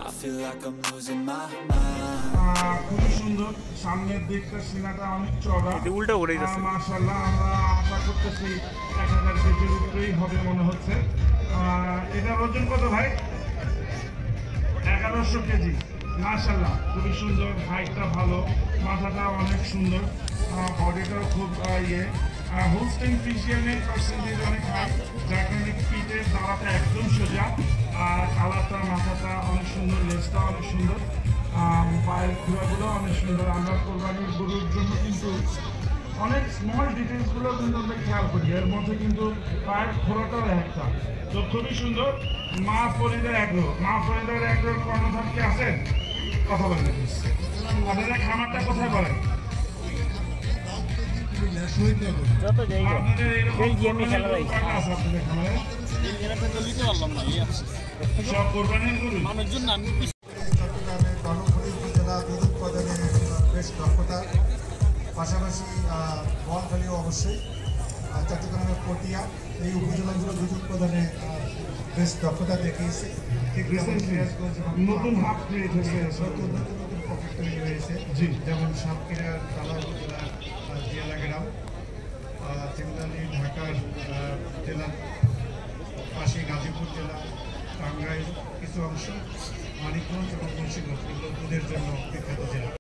I feel like I'm losing my mind. খুবই সুন্দর, সামনের দিকটা সিনাটা অনেক চড়া, উল্টা উড়ে যাচ্ছে। মাশাআল্লাহ। আমরা আশা করতেছি 1000 কেজির উপরেই হবে মনে হচ্ছে। এটার ওজন কত ভাই? 1100 কেজি। মাশাআল্লাহ, খুবই সুন্দর, হাইটটা ভালো, মাথাটা অনেক সুন্দর, বডিটাও খুব হোলস্টেইন ফ্রিজিয়ানের পার্সেন্টেজ অনেক হাই, যার কারণে পিঠের দাঁড়াটা একদম সোজা, আর কালারটা মাথাটা অনেক সুন্দর, লেজটা অনেক সুন্দর, পায়ের খুঁড়াগুলো অনেক সুন্দর। আমরা কোরবানির গরুর জন্য কিন্তু অনেক স্মল ডিটেলসগুলো কিন্তু আমরা খেয়াল করি, এর মধ্যে কিন্তু পায়ের খোঁড়াটাও একটা। তো খুবই সুন্দর। মা ফরিদা এগ্রো, মা ফরিদা এগ্রোর কর্ণধার কি আছেন? কথা বলেন। আপনারা খামারটা কোথায় বলেন? যত জায়গা আপনাদের এরকম বেলজিয়ামে খেলা যায়। কয়টা আছে আপনাদের খামারে? সব কোরবানির গরু? চট্টগ্রামের কর্ণফুলী উপজেলা দুধ উৎপাদনে বেশ দক্ষতা, পাশাপাশি বোয়ালখালীও অবশ্যই, চট্টগ্রামের পটিয়া, এই উপজেলাগুলো দুধ উৎপাদনে বেশ দক্ষতা দেখিয়েছে। ঠিক নতুন হাব ক্রিয়েট হয়েছে, নতুন নতুন নতুন পকেট তৈরি হয়েছে, যেমন সাতক্ষীরার তালা উপজেলা জিয়ালা গ্রাম, চিমদানি ঢাকার জেলার পাশে গাজীপুর জেলা, টাঙ্গাইল কিছু অংশ, মানিকগঞ্জ এবং মুন্সিগঞ্জ, এগুলো দুধের জন্য বিখ্যাত জেলা।